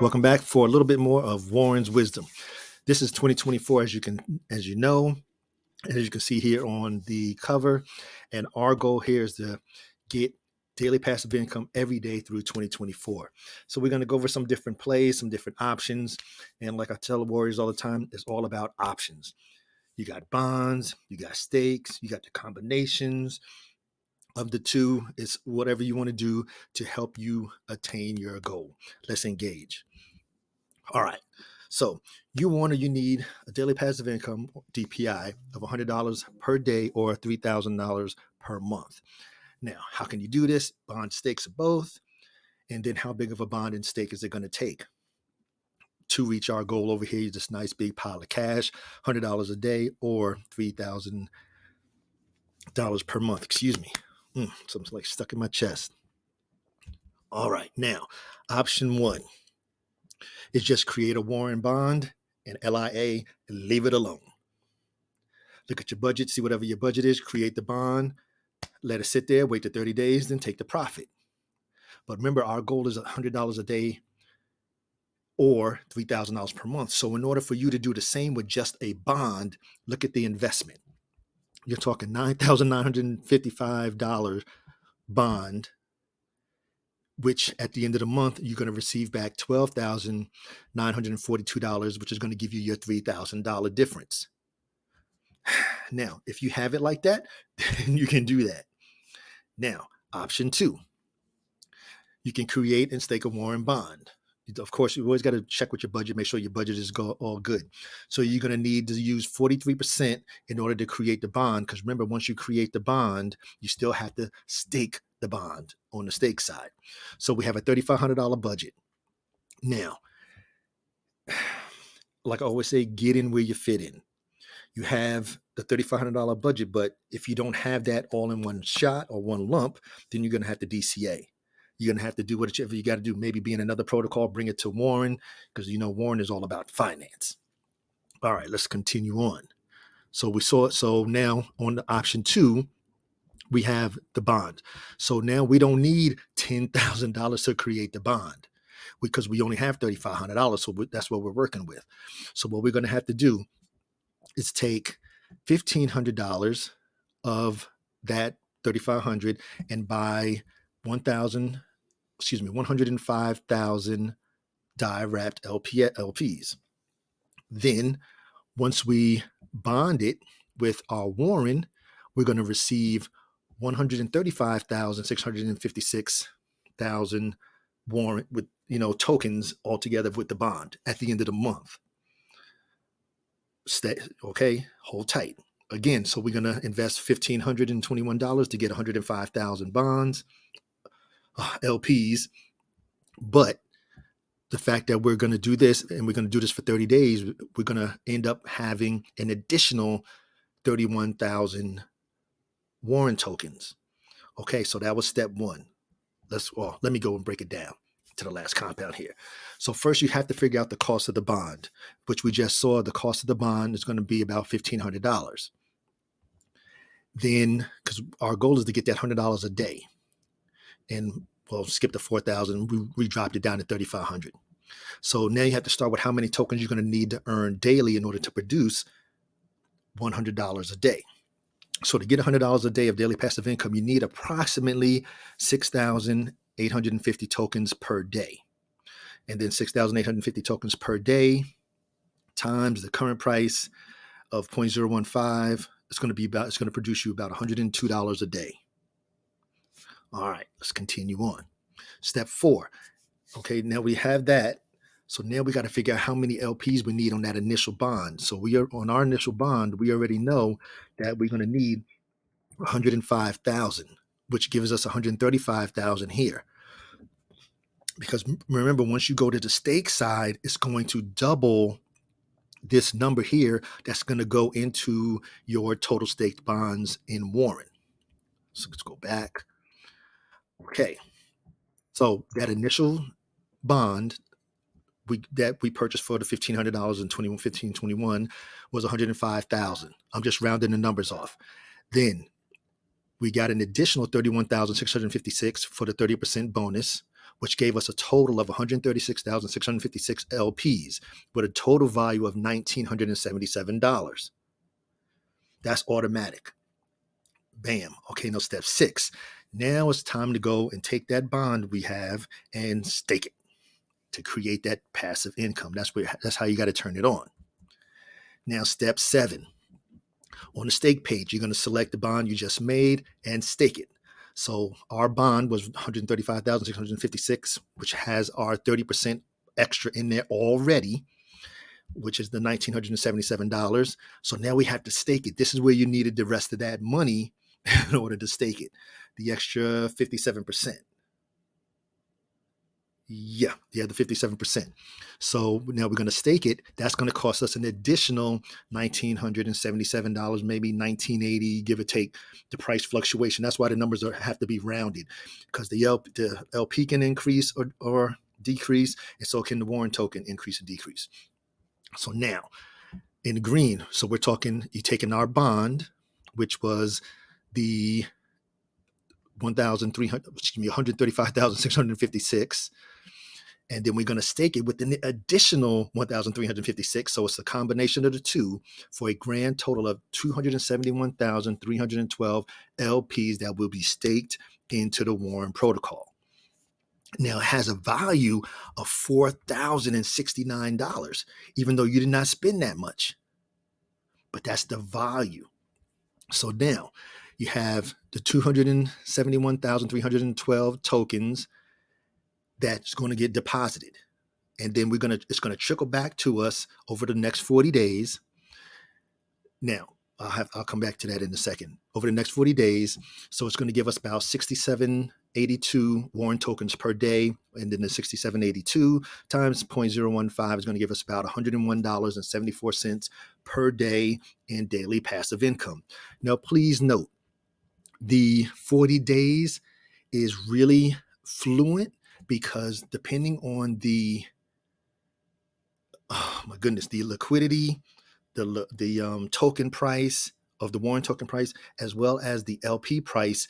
Welcome back for a little bit more of Warren's wisdom. This is 2024, as you know, as you can see here on the cover. And our goal here is to get daily passive income every day through 2024. So we're going to go over some different plays, some different options. And like I tell the Warriors all the time, it's all about options. You got bonds, you got stakes, you got the combinations of the two. It's whatever you want to do to help you attain your goal. Let's engage. All right. So you need a daily passive income, DPI, of $100 per day or $3,000 per month. Now, how can you do this? Bond, stakes, or both. And then how big of a bond and stake is it going to take to reach our goal over here? This nice big pile of cash, $100 a day or $3,000 per month. Excuse me. Something's like stuck in my chest. All right. Now, option one is just create a Warren bond and LIA and leave it alone. Look at your budget, see whatever your budget is, create the bond, let it sit there, wait to 30 days, then take the profit. But remember, our goal is $100 a day or $3,000 per month. So in order for you to do the same with just a bond, look at the investment. You're talking $9,955 bond, which at the end of the month, you're going to receive back $12,942, which is going to give you your $3,000 difference. Now, if you have it like that, then you can do that. Now, option two, you can create and stake a Warren bond. Of course, you always got to check with your budget, make sure your budget is all good. So you're going to need to use 43% in order to create the bond. Because remember, once you create the bond, you still have to stake the bond on the stake side. So we have a $3,500 budget. Now, like I always say, get in where you fit in. You have the $3,500 budget, but if you don't have that all in one shot or one lump, then you're going to have to DCA. You're going to have to do whatever you got to do, maybe be in another protocol, bring it to Warren, because Warren is all about finance. All right, let's continue on. So we saw it. So now on the option two, we have the bond. So now we don't need $10,000 to create the bond because we only have $3,500. So that's what we're working with. So what we're going to have to do is take $1,500 of that $3,500 and buy 105,000 die wrapped LPs. Then once we bond it with our Warren, we're going to receive 135,656,000 Warren with tokens altogether with the bond at the end of the month. Okay, hold tight. Again, so we're going to invest $1,521 to get 105,000 bonds, LPs. But the fact that we're going to do this and we're going to do this for 30 days, we're going to end up having an additional 31,000 Warren tokens. Okay, so that was step one. Let me go and break it down to the last compound here. So first you have to figure out the cost of the bond, which we just saw. The cost of the bond is going to be about $1,500. Then, because our goal is to get that $100 a day, and skip the 4,000, we dropped it down to 3,500. So now you have to start with how many tokens you're going to need to earn daily in order to produce $100 a day. So to get $100 a day of daily passive income, you need approximately 6,850 tokens per day. And then 6,850 tokens per day times the current price of 0.015, it's going to produce you about $102 a day. All right, let's continue on. Step four. Okay, now we have that. So now we got to figure out how many LPs we need on that initial bond. So we are on our initial bond, we already know that we're going to need 105,000, which gives us 135,000 here. Because remember, once you go to the stake side, it's going to double this number here. That's going to go into your total staked bonds in Warren. So let's go back. Okay. So that initial bond that we purchased for the $1,500 in 1521 was 105,000. I'm just rounding the numbers off. Then we got an additional 31,656 for the 30% bonus, which gave us a total of 136,656 LPs with a total value of $1,977. That's automatic. Bam. Okay, now step 6. Now it's time to go and take that bond we have and stake it to create that passive income. That's how you got to turn it on. Now step 7. On the stake page, you're going to select the bond you just made and stake it. So our bond was 135,656, which has our 30% extra in there already, which is the $1,977. So now we have to stake it. This is where you needed the rest of that money in order to stake it. The extra 57%. Yeah, the 57%. So now we're going to stake it. That's going to cost us an additional $1,977, maybe $1,980, give or take the price fluctuation. That's why the numbers have to be rounded, because the LP can increase or decrease, and so can the Warren token increase and decrease. So now in the green, so we're talking, you're taking our bond, which was the 135,656. And then we're going to stake it with an additional 1,356. So it's a combination of the two for a grand total of 271,312 LPs that will be staked into the Warren protocol. Now it has a value of $4,069, even though you did not spend that much. But that's the value. So now you have the 271,312 tokens that's going to get deposited. And then it's going to trickle back to us over the next 40 days. Now, I'll come back to that in a second. Over the next 40 days, so it's going to give us about 6782 Warren tokens per day. And then the 6782 times 0.015 is going to give us about $101.74 per day in daily passive income. Now, please note, the 40 days is really fluent, because depending on the liquidity, the token price of the Warren token price, as well as the LP price,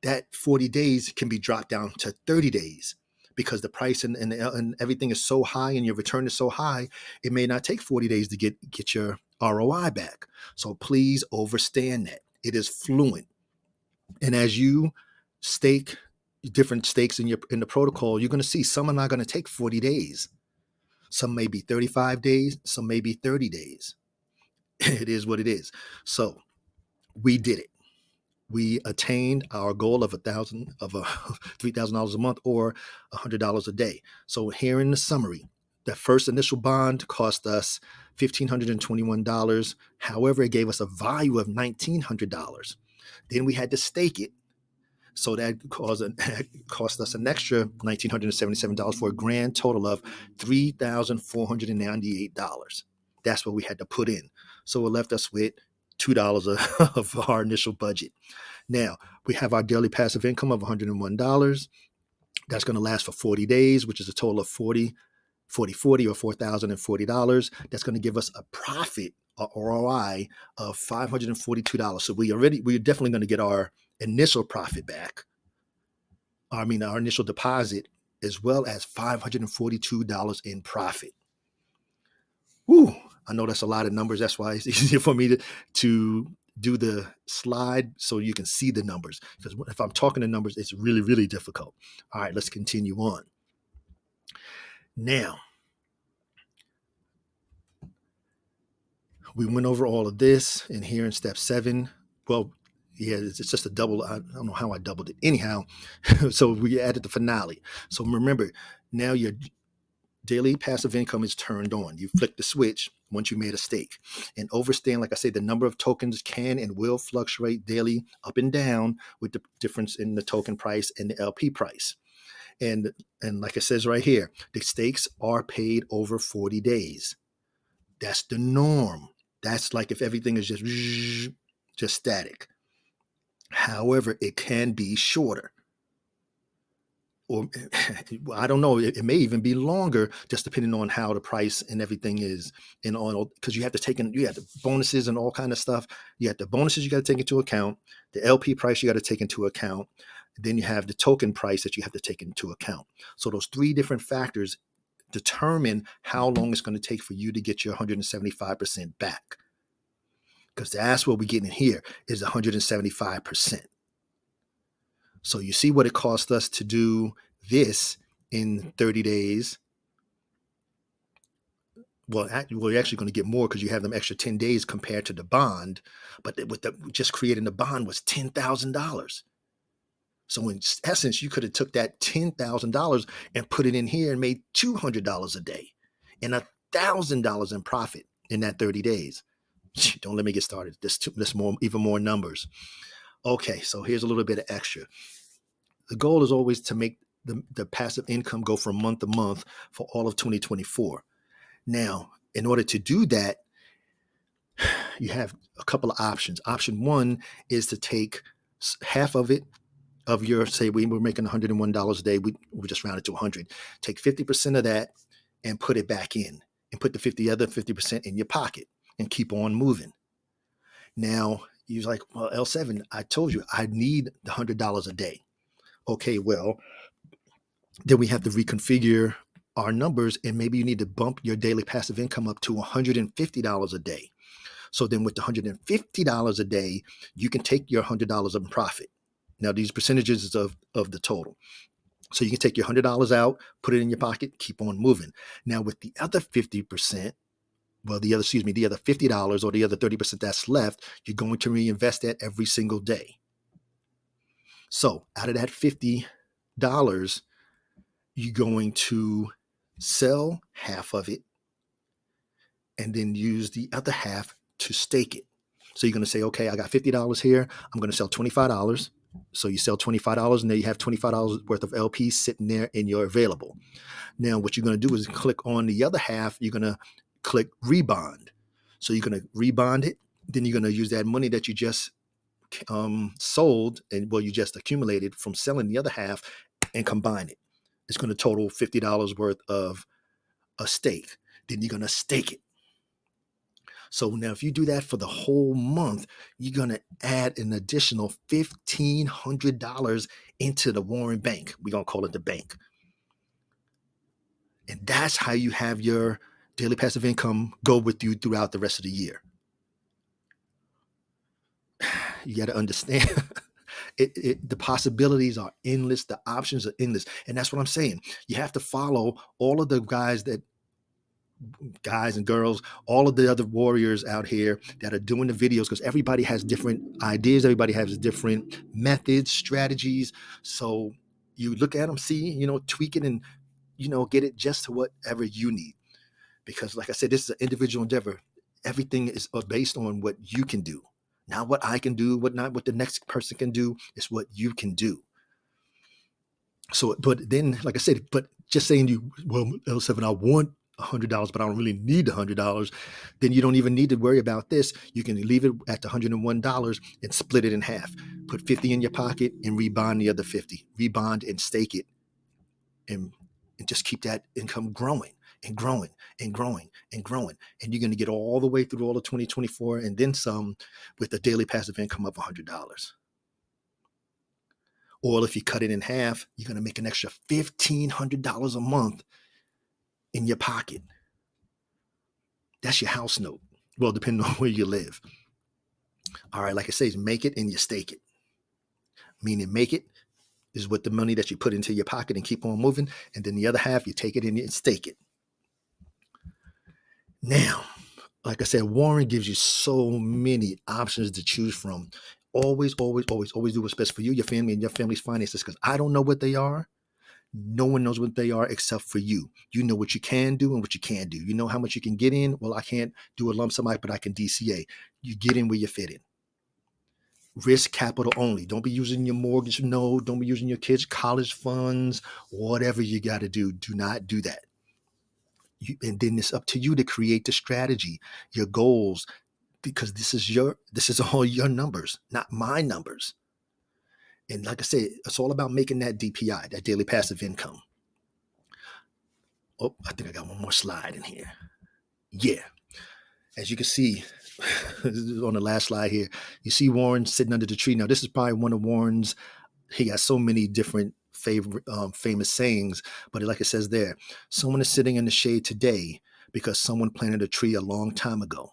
that 40 days can be dropped down to 30 days, because the price and everything is so high and your return is so high, it may not take 40 days to get your ROI back. So please understand that it is fluent. And as you stake different stakes in the protocol, you're going to see some are not going to take 40 days. Some may be 35 days, some may be 30 days. It is what it is. So we did it. We attained our goal of $3,000 a month, or $100 a day. So here in the summary, the first initial bond cost us $1,521. However, it gave us a value of $1,900. Then we had to stake it. So that cost us an extra $1,977 for a grand total of $3,498. That's what we had to put in. So it left us with $2 of our initial budget. Now, we have our daily passive income of $101. That's going to last for 40 days, which is a total of $40 or $4,040. That's going to give us a profit, or ROI, of $542. So we're definitely going to get our initial profit back. Our initial deposit, as well as $542 in profit. Woo! I know that's a lot of numbers. That's why it's easier for me to do the slide so you can see the numbers. Because if I'm talking the numbers, it's really, really difficult. All right, let's continue on. Now, we went over all of this, and here in step 7, well, yeah, it's just a double. I don't know how I doubled it. Anyhow, so we added the finale. So remember, now your daily passive income is turned on. You flick the switch once you made a stake. And understand, like I say, the number of tokens can and will fluctuate daily up and down with the difference in the token price and the LP price. And like it says right here, the stakes are paid over 40 days. That's the norm. That's like if everything is just static. However, it can be shorter. Or I don't know, it may even be longer, just depending on how the price and everything is, and on, because you have the bonuses and all kind of stuff. You have the bonuses you got to take into account, the LP price you got to take into account, Then you have the token price that you have to take into account. So those three different factors determine how long it's going to take for you to get your 175% back. Because that's what we're getting here is 175%. So you see what it cost us to do this in 30 days. Well, you're actually going to get more because you have them extra 10 days compared to the bond. But with just creating the bond was $10,000. So in essence, you could have took that $10,000 and put it in here and made $200 a day and $1,000 in profit in that 30 days. Don't let me get started. There's even more numbers. Okay, so here's a little bit of extra. The goal is always to make the passive income go from month to month for all of 2024. Now, in order to do that, you have a couple of options. Option one is to take half of it, of your, say we were making $101 a day, we just rounded to 100. Take 50% of that and put it back in, and put the other 50% in your pocket and keep on moving. Now, you're like, well, L7, I told you I need the $100 a day. Okay, well, then we have to reconfigure our numbers, and maybe you need to bump your daily passive income up to $150 a day. So then with the $150 a day, you can take your $100 in profit. Now, these percentages of the total. So you can take your $100 out, put it in your pocket, keep on moving. Now, with the other 50%, the other $50 or the other 30% that's left, you're going to reinvest that every single day. So out of that $50, you're going to sell half of it and then use the other half to stake it. So you're going to say, okay, I got $50 here. I'm going to sell $25. So you sell $25 and then you have $25 worth of LPs sitting there and you're available. Now, what you're going to do is click on the other half. You're going to click rebond. So you're going to rebond it. Then you're going to use that money that you just sold and you just accumulated from selling the other half and combine it. It's going to total $50 worth of a stake. Then you're going to stake it. So now if you do that for the whole month, you're going to add an additional $1,500 into the Warren Bank. We're going to call it the bank. And that's how you have your daily passive income go with you throughout the rest of the year. You got to understand the possibilities are endless. The options are endless. And that's what I'm saying. You have to follow all of the guys and girls, all of the other warriors out here that are doing the videos, because everybody has different ideas. Everybody has different methods, strategies. So you look at them, see, tweak it and, get it just to whatever you need. Because like I said, this is an individual endeavor. Everything is based on what you can do. Not what I can do, what the next person can do. It's what you can do. So, but then, like I said, but just saying L7, I want $100, but I don't really need the $100, then you don't even need to worry about this. You can leave it at the $101 and split it in half. Put 50 in your pocket and rebond the other 50. Rebond and stake it, and just keep that income growing and growing and growing and growing. And you're going to get all the way through all of 2024 and then some with a daily passive income of $100. Or if you cut it in half, you're going to make an extra $1,500 a month in your pocket. That's your house note. Well, depending on where you live. All right, like I say, make it and you stake it. Meaning make it is with the money that you put into your pocket and keep on moving. And then the other half, you take it and stake it. Now, like I said, Warren gives you so many options to choose from. Always, always, always, always do what's best for you, your family, and your family's finances, because I don't know what they are. No one knows what they are except for you. You know what you can do and what you can't do. You know how much you can get in. Well, I can't do a lump sum, but I can DCA. You get in where you fit in. Risk capital only. Don't be using your mortgage note. Don't be using your kids' college funds. Whatever you got to do, do not do that. And then it's up to you to create the strategy, your goals, because this is all your numbers, not my numbers. And like I said, it's all about making that DPI, that daily passive income. Oh, I think I got one more slide in here. Yeah. As you can see on the last slide here, you see Warren sitting under the tree. Now, this is probably one of Warren's he got so many different favorite famous sayings, but like it says there, someone is sitting in the shade today because someone planted a tree a long time ago.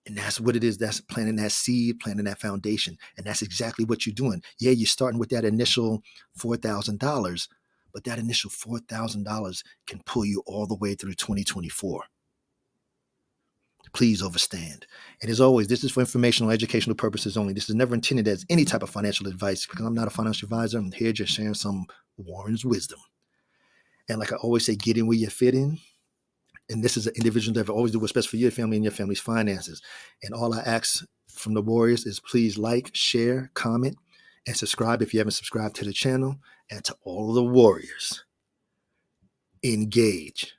And that's what it is. That's planting that seed, planting that foundation. And that's exactly what you're doing. Yeah, you're starting with that initial $4,000, but that initial $4,000 can pull you all the way through 2024. Please overstand. And as always, this is for informational, educational purposes only. This is never intended as any type of financial advice because I'm not a financial advisor. I'm here just sharing some Warren's wisdom. And like I always say, get in where you fit in. And this is an individual that will always do what's best for your family and your family's finances. And all I ask from the Warriors is please like, share, comment, and subscribe if you haven't subscribed to the channel. And to all the Warriors, engage.